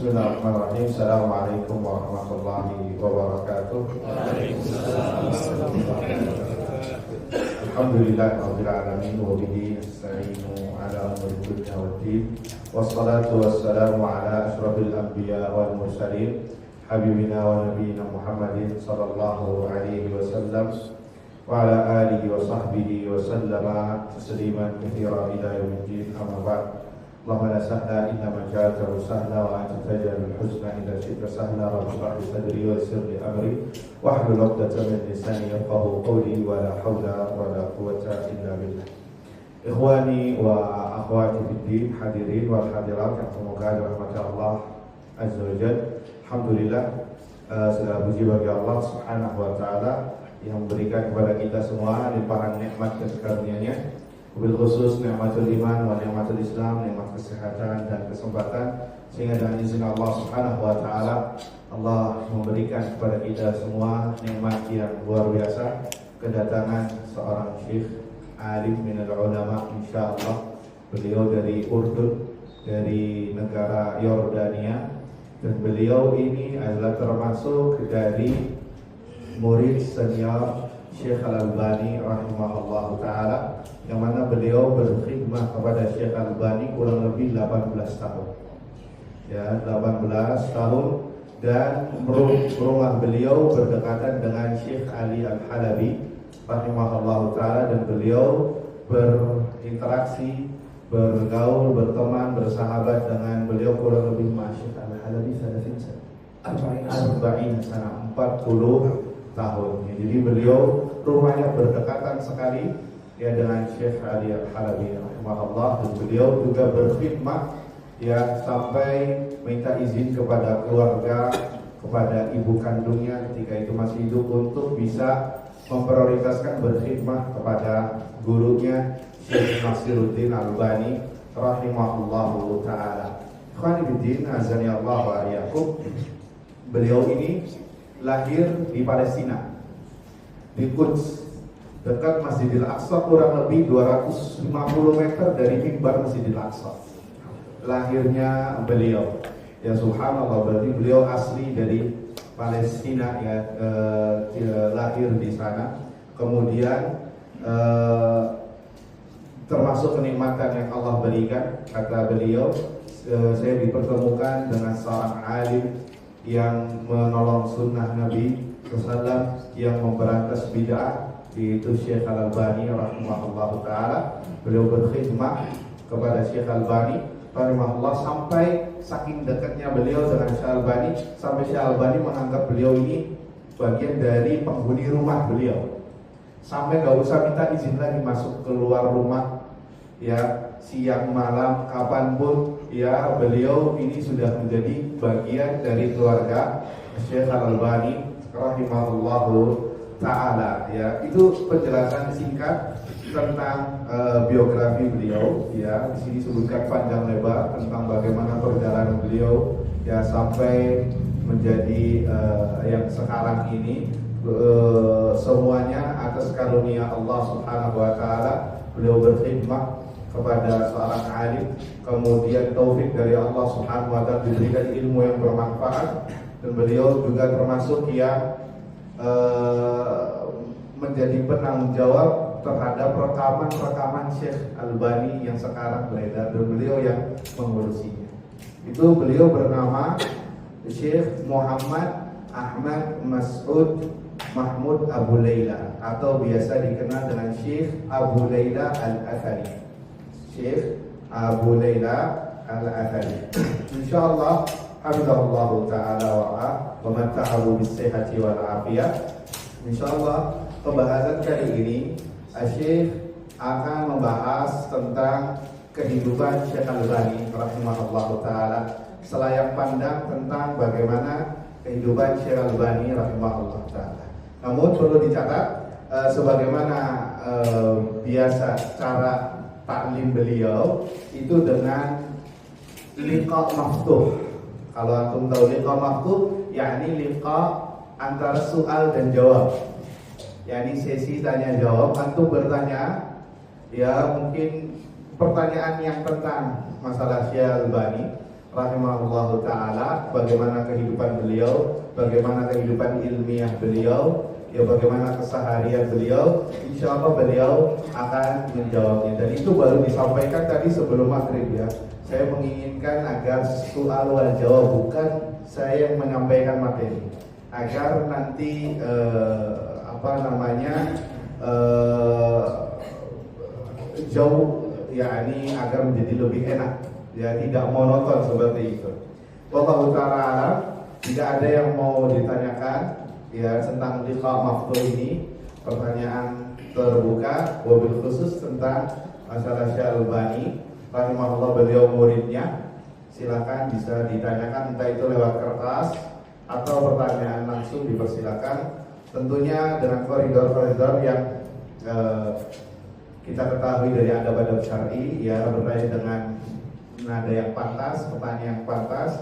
Bismillahirrahmanirrahim. Assalamualaikum warahmatullahi wabarakatuh. Alhamdulillahirabbil alamin wa bihi nasta'inu ala umuri dunya waddin. Wassalatu wassalamu ala asyrafil anbiya wal mursalin habibina wa nabiyina Muhammadin sallallahu alaihi wasallam wa ala alihi wa sahbihi wa sallama tasliman katsiran ila yaumiddin. Amma ba'd. Allahumma la sahla illa ma ja'altahu sahla wa anta taj'alul huzna idza syi'ta sahla. Rabbi shrah li sadri wa yassir li amri wahlul 'uqdatam min lisani yafqahu qawli wa la hawla wa la quwwata illa billah. Ikhwani wa akhwati fid din, hadirin wal hadirat yang semoga dirahmati Allah azza wa jalla. Alhamdulillah, segala puji bagi Allah Subhanahu wa taala yang memberikan kepada kita semua limpahan nikmat dan karunia-Nya. Wabil khusus nikmatul iman wa nikmatul Islam, nikmat kesehatan dan kesempatan, sehingga dengan izin Allah Subhanahu wa taala Allah memberikan kepada kita semua nikmat yang luar biasa, kedatangan seorang syekh alim minal ulama insyaallah. Beliau dari Urdun, dari negara Yordania, dan beliau ini adalah termasuk dari murid senior Syekh Al-Albani rahimahullah ta'ala, yang mana beliau berkhidmah kepada Syekh Al-Albani kurang lebih 18 tahun. Ya, 18 tahun, dan rumah beliau berdekatan dengan Syekh Ali Al-Halabi rahimahullah ta'ala, dan beliau berinteraksi, bergaul, berteman, bersahabat dengan beliau kurang lebih Syekh Al-Halabi arba'in sana 40 tahun. Jadi beliau rumahnya berdekatan sekali ya dengan Syekh Ali Al-Halabi rahimahullah, dan beliau juga berkhidmat ya sampai minta izin kepada keluarga, kepada ibu kandungnya ketika itu masih hidup, untuk bisa memprioritaskan berkhidmat kepada gurunya Syekh Nasiruddin Albani rahimahullahu ta'ala. Ikhwani fiddin, azani Allah wa iyyakum. Beliau ini lahir di Palestina, di Quds, dekat Masjidil Aqsa, kurang lebih 250 meter dari mimbar Masjidil Aqsa. Lahirnya beliau, ya subhanallah, berarti beliau asli dari Palestina ya, lahir di sana. Kemudian termasuk kenikmatan yang Allah berikan, kata beliau, saya dipertemukan dengan seorang alim yang menolong sunnah Nabi SAW, yang memberantas bid'ah, yaitu Syekh Al-Albani rahimahullah ta'ala. Beliau berkhidmat kepada Syekh Al-Albani rahimahullah, sampai saking dekatnya beliau dengan Syekh Al-Albani, sampai Syekh Al-Albani menganggap beliau ini bagian dari penghuni rumah beliau, sampai gak usah minta izin lagi masuk keluar rumah ya, siang malam kapanpun ya, beliau ini sudah menjadi bagian dari keluarga Syekh Al-Albani rahimahullahu ta'ala ya. Itu penjelasan singkat tentang biografi beliau ya. Di sini sebutkan panjang lebar tentang bagaimana perjalanan beliau ya sampai menjadi yang sekarang ini. Semuanya atas karunia Allah Subhanahu wa ta'ala. Beliau berkhidmat kepada seorang alim, kemudian taufik dari Allah Subhanahu wa ta'ala, diberikan ilmu yang bermanfaat, dan beliau juga termasuk yang menjadi penanggung jawab terhadap rekaman-rekaman Syekh Albani yang sekarang beredar, dan beliau yang mengurusinya. Itu beliau bernama Syekh Muhammad Ahmad Mas'ud Mahmud Abu Layla, atau biasa dikenal dengan Syekh Abu Layla Al-Athari. Syekh Abu Layla Al-Athari. Insyaallah hafizahullah ta'ala wa matta'ahu bis-sihhati wal afiyah. Insyaallah pembahasan kali ini Syekh akan membahas tentang kehidupan Syekh Al-Albani rahimahullah ta'ala, selayang pandang tentang bagaimana kehidupan Syekh Al-Albani rahimahullah ta'ala. Namun perlu dicatat, sebagaimana biasa cara taklim beliau itu dengan liqa maftuh. Kalau antum tahu liqa maftuh, yakni liqa antara soal dan jawab, yakni sesi tanya jawab. Antum bertanya ya, mungkin pertanyaan yang tentang masalah Syekh Albani, rahimahullahu taala, bagaimana kehidupan beliau, bagaimana kehidupan ilmiah beliau, ya bagaimana keseharian beliau. Insya Allah beliau akan menjawabnya, dan itu baru disampaikan tadi sebelum maghrib ya. Saya menginginkan agar soal wal jawab, bukan saya yang menyampaikan materi, agar nanti jauh, yakni agar menjadi lebih enak, ya tidak monoton seperti itu. Wallahu ta'ala alam. Tidak ada yang mau ditanyakan ya tentang liqa maftuh ini, pertanyaan terbuka, wabil khusus tentang masalah Syalbani rahimahullah, beliau muridnya. Silakan bisa ditanyakan, entah itu lewat kertas atau pertanyaan langsung dipersilakan. Tentunya dengan koridor-koridor yang kita ketahui dari adab-adab syar'i, ya bertanya dengan nada yang pantas, pertanyaan yang pantas,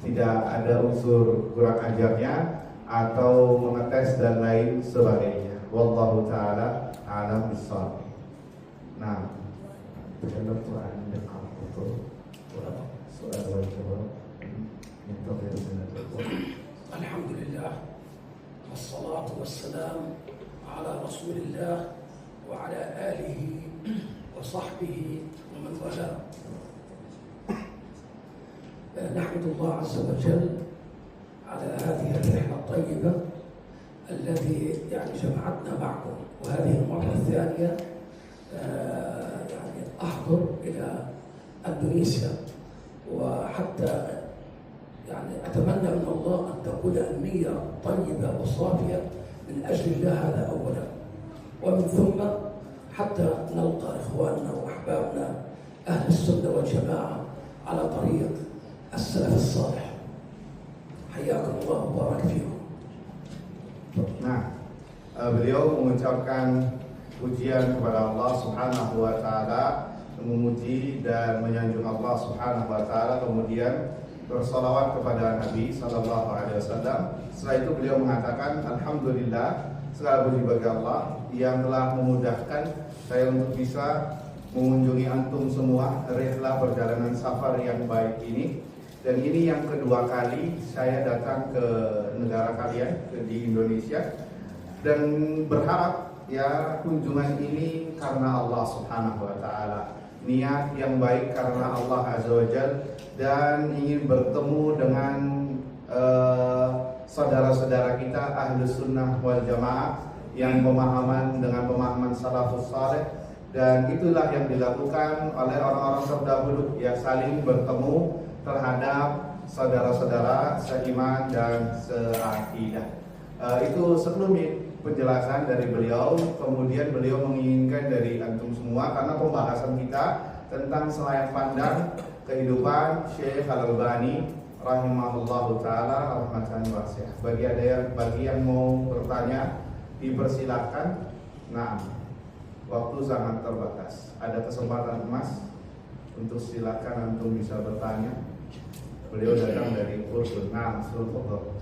tidak ada unsur kurang ajarnya atau mengetes dan lain sebagainya. Wallahu taala a'lam bissawab. Nah, benar tuh anda kamu soal wajib Alhamdulillah, wassalatu wassalam ala Rasulillah wa ala alihi wa sahbihi wa man wala. نحمد الله عز وجل على هذه الرحلة الطيبة التي جمعتنا معكم، وهذه المرة الثانية أحضر إلى إندونيسيا، وحتى أتمنى من الله أن تكون النية طيبة وصافية من أجل الله، هذا أولا، ومن ثم حتى نلقى إخواننا وأحبابنا أهل السنة والجماعة على طريق السلف الصالح. حياكم الله وبارك فيكم. Nah, beliau mengucapkan pujian kepada Allah Subhanahu wa taala, memuji dan menyanjung Allah Subhanahu wa taala, kemudian bersolawat kepada Nabi sallallahu alaihi wasallam. Setelah itu beliau mengatakan, alhamdulillah, segala puji bagi Allah yang telah memudahkan saya untuk bisa mengunjungi antum semua rihlah perjalanan safar yang baik ini. Dan ini yang kedua kali saya datang ke negara kalian, di Indonesia, dan berharap ya kunjungan ini karena Allah Subhanahu wa taala, niat yang baik karena Allah Azza wa Jalla, dan ingin bertemu dengan saudara-saudara kita Ahlus Sunnah wal Jamaah yang pemahaman dengan pemahaman salafus saleh, dan itulah yang dilakukan oleh orang-orang terdahulu, ya saling bertemu terhadap saudara-saudara seiman dan seakidah. Itu sebelumnya penjelasan dari beliau. Kemudian beliau menginginkan dari antum semua, karena pembahasan kita tentang selayak pandang kehidupan Syekh Al-Albani rahimahullahu taala rahmatan wasi'ah. Bagi yang mau bertanya dipersilakan. Nah, waktu sangat terbatas. Ada kesempatan emas untuk silakan antum bisa bertanya. Beliau datang dari Urdun. Nah, Sultan.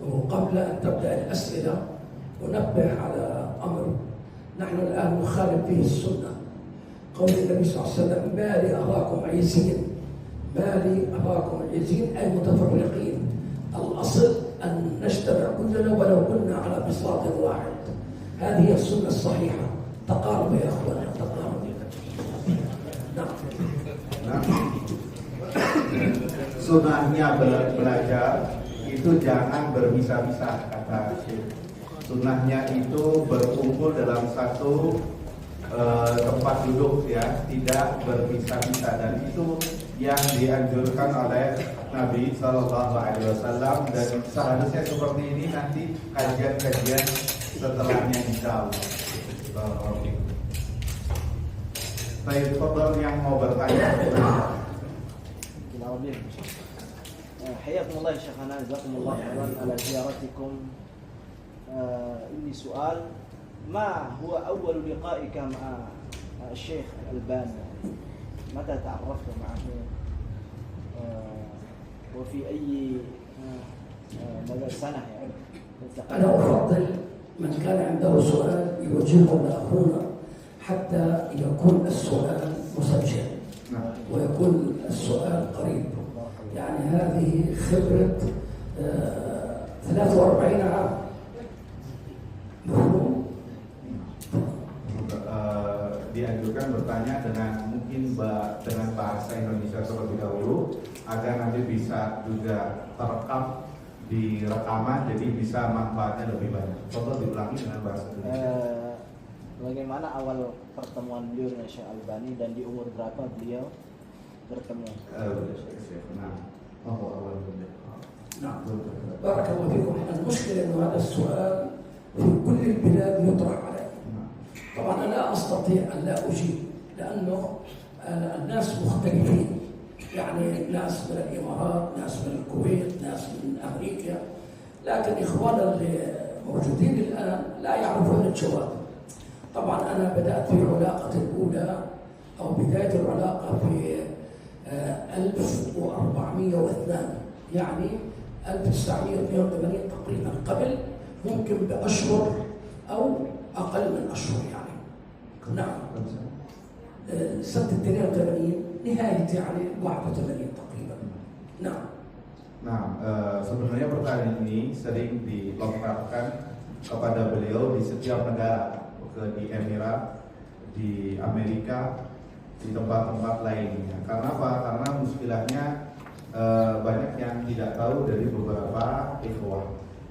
وقبل أن تبدأ الأسئلة أنبه على أمر نحن الآن نخالف فيه السنة. قول النبي صلى الله عليه وسلم: ما لي أراكم عزين، ما لي أراكم عزين، أي متفرقين. الأصل أن نجتمع كلنا ولو كنا على بساط واحد. هذه هي السنة الصحيحة. تقارب يا أخوانا، تقارب. نعم. Sunnahnya belajar itu jangan berpisah-pisah, kata Syekh. Sunnahnya itu berkumpul dalam satu tempat duduk, ya, tidak berpisah-pisah, dan itu yang dianjurkan oleh Nabi Sallallahu Alaihi Wasallam, dan seharusnya seperti ini nanti kajian-kajian setelahnya, insyaallah. Baik, Fadl yang mau bertanya. حياكم الله يا شيخنا، جزاكم الله خيرا على زيارتكم. عندي سؤال: ما هو أول لقائك مع الشيخ الألباني؟ متى تعرفت معه؟ وفي أي سنة يعني؟ أنا أفضل من كان عنده سؤال يوجهه لأخونا حتى يكون السؤال مسجل. يكون السؤال قريب. يعني هذه خبرة 43 عام. مفهوم؟ Dianjurkan bertanya mungkin dengan bahasa Indonesia terlebih dahulu agar nanti bisa juga terekam di rekaman, jadi bisa manfaatnya lebih banyak. Coba diulangi dengan bahasa Indonesia. Bagaimana awal pertemuan beliau dengan Syekh Albani dan di umur berapa beliau bertemu? نعم بارك الله فيكم. المشكلة أن هذا السؤال في كل البلاد يطرح علي. طبعا أنا لا أستطيع أن لا أجيب لأنه الناس مختلفين، يعني ناس من الإمارات، ناس من الكويت، ناس من أمريكا، لكن إخواننا اللي موجودين الآن لا يعرفون الجواب. طبعا أنا بدأت في علاقتي الأولى أو بداية العلاقة في 1402 يعني 1982 تقريبا، قبل ممكن بأشهر أو أقل من أشهر يعني. نعم سنة 82 نهاية يعني 81 تقريبا. نعم. Nah, sebenarnya pertanyaan ini sering dilontarkan kepada beliau di setiap negara, di Emirat, di Amerika, di tempat-tempat lainnya. Karena apa? Karena muskilahnya banyak yang tidak tahu dari beberapa ikhwah.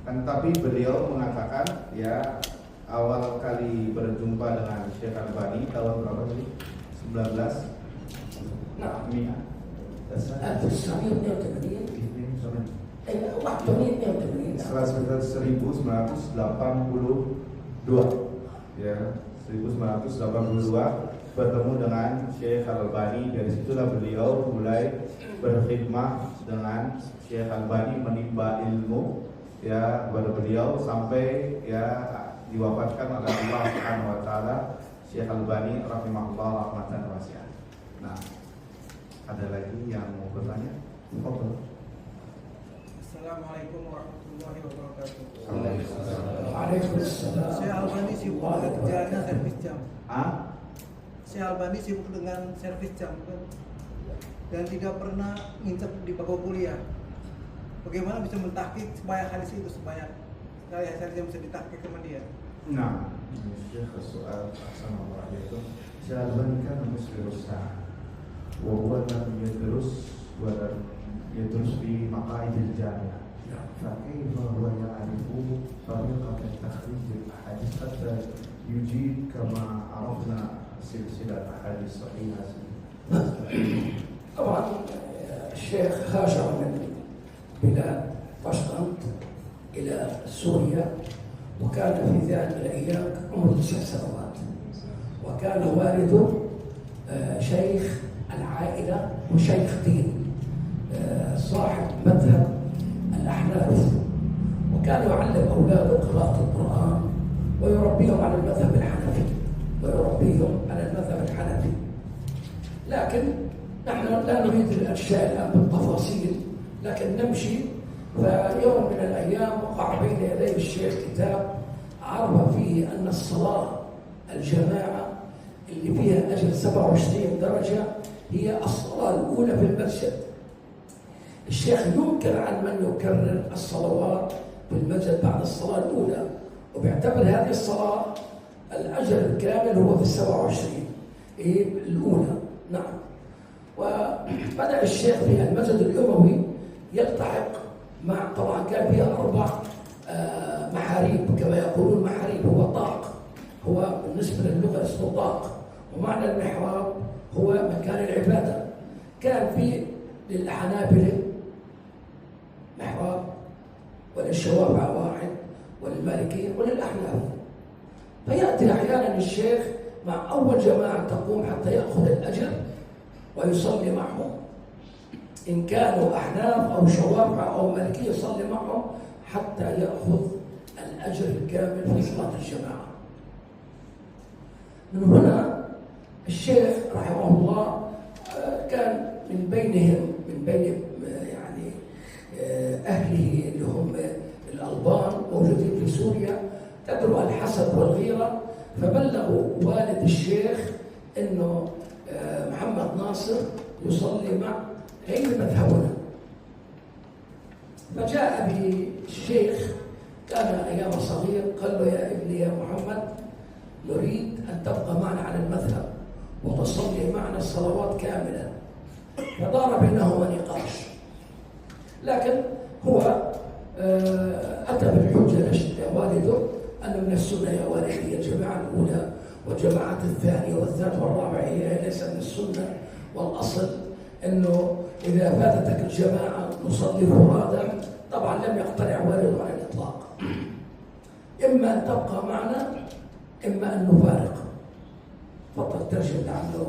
Kan tapi beliau mengatakan ya awal kali berjumpa dengan Syekh Albani tahun berapa tadi? 19. Nah, Mia. 1982. 1982 ya, 1982 bertemu dengan Syekh Albani. Dari situlah beliau mulai berkhidmah dengan Syekh Albani, menimba ilmu ya kepada beliau sampai ya diwafatkan oleh Allah Subhanahu wa taala Syekh Albani rahimahullah rahmatan wasi'ah. Nah, ada lagi yang mau bertanya? Assalamualaikum warahmatullahi wabarakatuh. Waalaikumsalam. Syekh Albani sibuk dengan kerjaannya servis jam. Syekh Albani sibuk dengan servis jam dan tidak pernah ngincap di bangku kuliah. Bagaimana bisa mentahqiq supaya hadis itu supaya hadis yang bisa ditahqiq sama dia? Nah, Syekh soal Assalamualaikum warahmatullahi wabarakatuh. Syekh Albani kan muslim sah. وهو لم يدرس في مقاعد الجامعة، فكيف هو يعرف طريقة تخريج الأحاديث حتى يجيب كما عرفنا سلسلة أحاديث صحيحة؟ طبعا الشيخ هاجر من بلاد طشقند إلى سوريا، وكان في ذلك الأيام عمره 9 سنوات، وكان والده شيخ العائلة وشيخ دين صاحب مذهب الأحناف، وكان يعلم أولاده قراءة القرآن ويربيهم على المذهب الحنفي لكن نحن لا نريد الأشياء الآن بالتفاصيل، لكن نمشي. فيوم من الأيام وقع بين يدي الشيخ كتاب عرف فيه أن الصلاة الجماعة اللي فيها أجر 27 درجة هي الصلاة الأولى في المسجد. الشيخ ينكر عن من يكرر الصلوات في المسجد بعد الصلاة الأولى، وبيعتبر هذه الصلاة الأجر الكامل هو في 27 الأولى. نعم. وبدأ الشيخ في المسجد الأموي يلتحق مع، طبعا كان فيها 4 محاريب كما يقولون. محاريب هو طاق، هو بالنسبة للغة اسمه طاق، ومعنى المحراب هو مكان العبادة. كان في للحنابلة محراب، وللشوافع واحد، وللمالكية وللأحناف. فيأتي أحيانا الشيخ مع أول جماعة تقوم حتى يأخذ الأجر ويصلي معهم، إن كانوا أحناف أو شوافع أو مالكية يصلي معهم حتى يأخذ الأجر الكامل في صلاة الجماعة. من هنا الشيخ رحمه الله كان من بين يعني أهله اللي هم الألبان موجودين في سوريا، تدروا الحسد والغيرة، فبلغوا والد الشيخ إنه محمد ناصر يصلي مع غير مذهبنا. فجاء بالشيخ، كان أيام صغير، قال له يا ابني يا محمد نريد أن تبقى معنا على المذهب وتصلي معنا الصلوات كاملة. فدار بينهما نقاش، لكن هو أتى بالحجة لشد والده أن من السنة يا والدي الجماعة الأولى والجماعة الثانية والثالثة والرابعة هي ليس من السنة، والأصل أنه إذا فاتتك الجماعة نصلي فرادى. طبعا لم يقتنع والده على الإطلاق، إما أن تبقى معنا إما أن نفارق. تفضل ترجم لعله.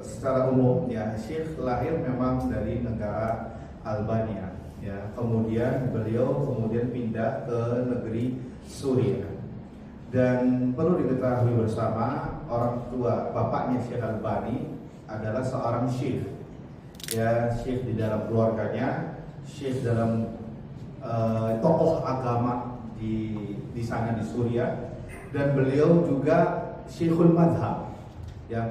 Secara umum ya, Syekh lahir memang dari negara Albania ya, kemudian beliau pindah ke negeri Suriah. Dan perlu diketahui bersama, orang tua bapaknya Syekh Albani adalah seorang syekh ya, syekh di dalam keluarganya, syekh dalam tokoh agama di sana di Suriah, dan beliau juga syekhul madhab ya,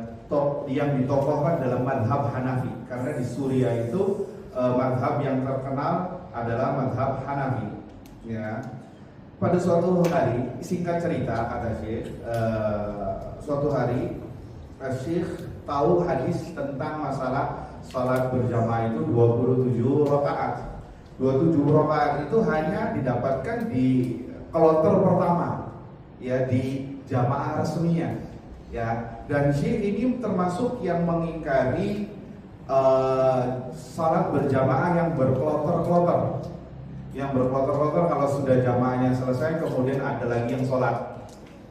yang ditokohkan dalam madhab Hanafi, karena di Suriah itu madhab yang terkenal adalah madhab Hanafi ya. Pada suatu hari, singkat cerita kata Syekh, suatu hari Syekh tahu hadis tentang masalah salat berjamaah itu 27 rakaat. 27 rakaat itu hanya didapatkan di kloter pertama ya, di jamaah resminya ya. Dan Syekh ini termasuk yang mengingkari salat berjamaah yang berkloter-kloter. Yang berkloter-kloter, kalau sudah jamaahnya selesai kemudian ada lagi yang sholat,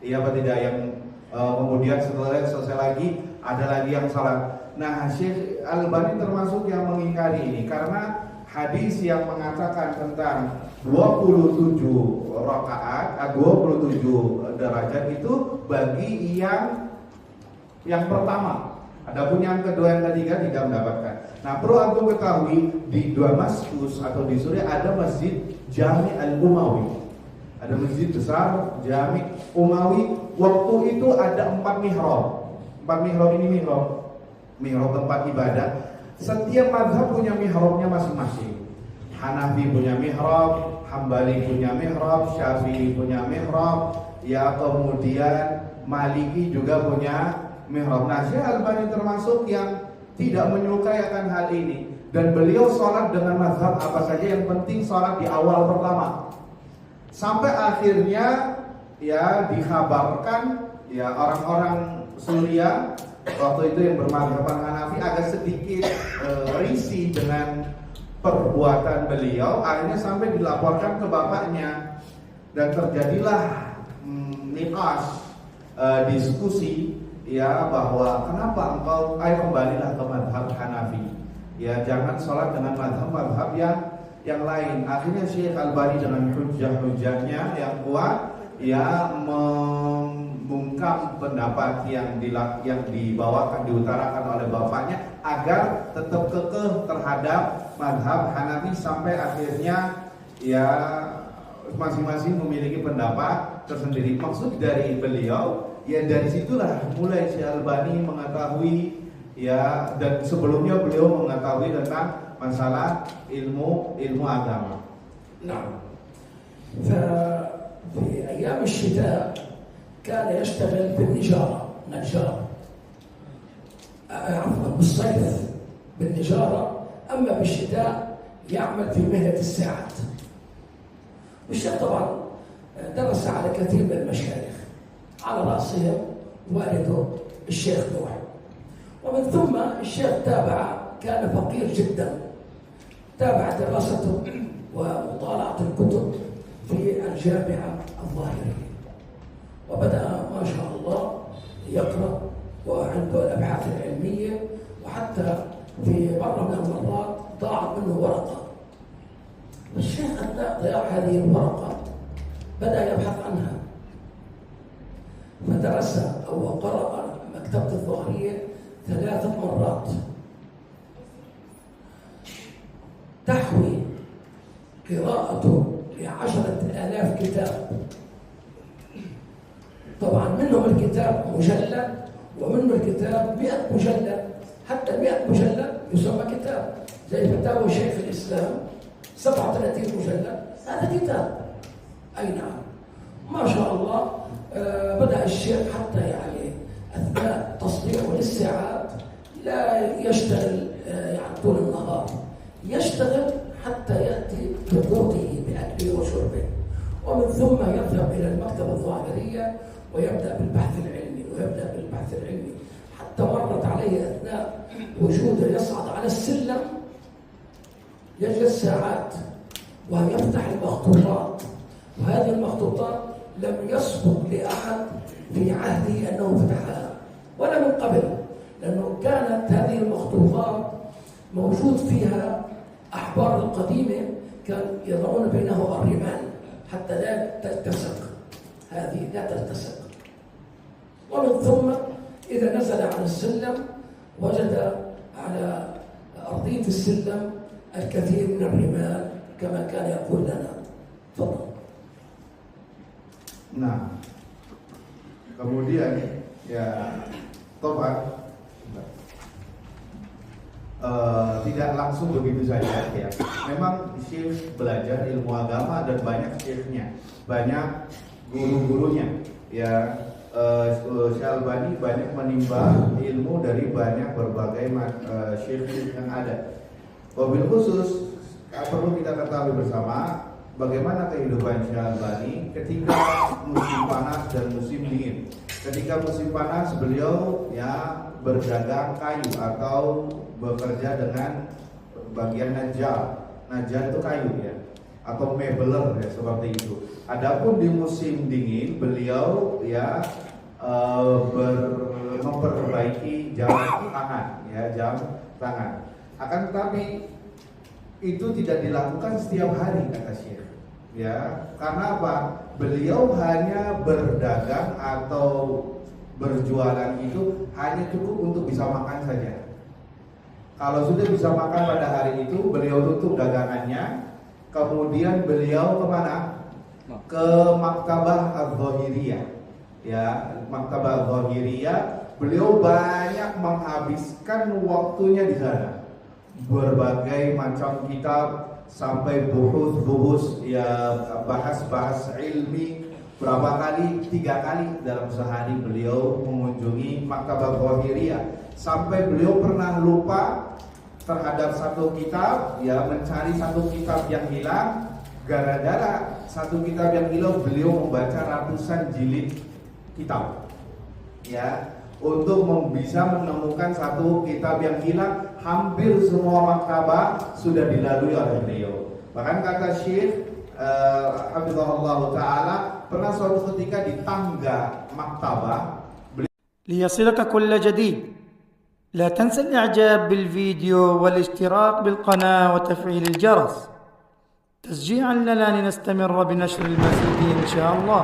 iya apa tidak, yang kemudian setelah selesai lagi ada lagi yang sholat. Nah, Syekh Albani termasuk yang mengingkari ini, karena hadis yang mengatakan tentang 27 rakaat, 27 derajat itu bagi yang pertama. Adapun yang kedua, yang ketiga tidak mendapatkan. Nah, perlu antum ketahui, di Damaskus atau di Suriah ada masjid Jami' al-Umawi. Ada masjid besar Jami' Umawi. Waktu itu ada 4 mihrab. 4 mihrab ini mihrab tempat ibadah. Setiap mazhab punya mihrabnya masing-masing. Hanafi punya mihrab, Hambali punya mihrab, Syafi'i punya mihrab, ya, kemudian Maliki juga punya mihrab. Nah, Syekh Albani termasuk yang tidak menyukai akan hal ini, dan beliau sholat dengan mazhab apa saja, yang penting sholat di awal pertama. Sampai akhirnya ya dikabarkan ya orang-orang Suriah waktu itu yang bermazhaban Hanafi agak sedikit risih dengan perbuatan beliau, akhirnya sampai dilaporkan ke bapaknya, dan terjadilah niqash, diskusi ya, bahwa kenapa engkau kembalilah ke madhab Hanafi ya, jangan sholat dengan madhab yang lain. Akhirnya Syekh Albani dengan hujah-hujahnya yang kuat ya membungkam pendapat yang dibawakan, diutarakan oleh bapaknya, agar tetap kekeh terhadap madhab Hanafi, sampai akhirnya ya masing-masing memiliki pendapat tersendiri. Maksud dari beliau ya, dari situlah mulai Syekh Albani mengetahui ya, dan sebelumnya beliau mengetahui tentang masalah ilmu agama. Nah, في أيام الشتاء كان يشتغل بالنجارة، نجار، عفوا بالصيف بالنجارة، أما بالشتاء يعمل في مهنة الساعات. والشيخ طبعا درس على كثير من المشايخ، على رأسهم والده الشيخ نوح. ومن ثم الشيخ كان فقير جدا، تابع دراسته ومطالعة الكتب في الجامعة الظاهرية، وبدأ ما شاء الله يقرأ وعنده الأبحاث العلمية، وحتى في مرة من المرات ضاعت منه ورقة. الشيخ أثناء ضياع هذه الورقة بدأ يبحث عنها، فدرس أو قرأ مكتبة الظاهرية 3 مرات، تحوي قراءته ل10,000 كتاب. طبعا منهم الكتاب مجلد ومنه الكتاب 100 مجلد، حتى 100 مجلد يسمى كتاب، زي فتاوى شيخ الإسلام 37 مجلد، هذا كتاب. أي نعم، ما شاء الله. بدأ الشيخ حتى يعني أثناء تصديقه للساعات لا يشتغل يعني طول النهار، يشتغل حتى يأتي بقوته بأكله وشربه، ومن ثم يذهب إلى المكتبة الظاهرية ويبدأ بالبحث العلمي. حتى مرت عليه أثناء وجوده يصعد على السلم يجلس ساعات ويفتح المخطوطات، وهذه المخطوطات لم يسبق لأحد في عهده أنه فتحها ولا من قبل، لأنه كانت هذه المخطوطات موجود فيها أحبار القديمة كان يضعون بينه الرمال حتى لا تلتصق، هذه لا تلتصق. ومن ثم إذا نزل عن السلم وجد على أرضية السلم الكثير من الرمال كما كان يقول لنا. تفضل. Nah, kemudian ya, tobat tidak langsung begitu saja ya. Memang Syekh belajar ilmu agama dan banyak syekhnya, banyak guru-gurunya ya. Syekh Albani banyak menimba ilmu dari banyak berbagai syekh yang ada. Wabil khusus perlu kita ketahui bersama bagaimana kehidupan Syekh Albani ketika musim panas dan musim dingin. Ketika musim panas beliau ya berdagang kayu atau bekerja dengan bagian najjar. Najjar itu kayu ya, atau mebeler ya, seperti itu. Adapun di musim dingin beliau ya memperbaiki jam tangan ya, jam tangan. Akan tetapi itu tidak dilakukan setiap hari kata Syekh ya. Karena apa? Beliau hanya berdagang atau berjualan itu hanya cukup untuk bisa makan saja. Kalau sudah bisa makan pada hari itu, beliau tutup dagangannya. Kemudian beliau kemana? Ke Maktabah Adh-Dhahiriyah ya, Maktabah Adh-Dhahiriyah. Beliau banyak menghabiskan waktunya di sana, berbagai macam kitab, sampai buhus ya, bahas ilmi. Berapa kali? 3 kali dalam sehari beliau mengunjungi Maktabah Adh-Dhahiriyah, sampai beliau pernah lupa terhadap satu kitab ya, mencari satu kitab yang hilang. Gara-gara satu kitab yang hilang, beliau membaca ratusan jilid kitab ya, untuk bisa menemukan satu kitab yang hilang. Hampir semua maktabah sudah dilalui oleh beliau. Bahkan kata Syekh Hafizahullah Ta'ala, pernah suatu ketika di tangga maktabah. ليصلك كل جديد لا تنسى الإعجاب بالفيديو والاشتراك بالقناة وتفعيل الجرس تشجيعا لنا لنستمر بنشر المزيد إن شاء الله.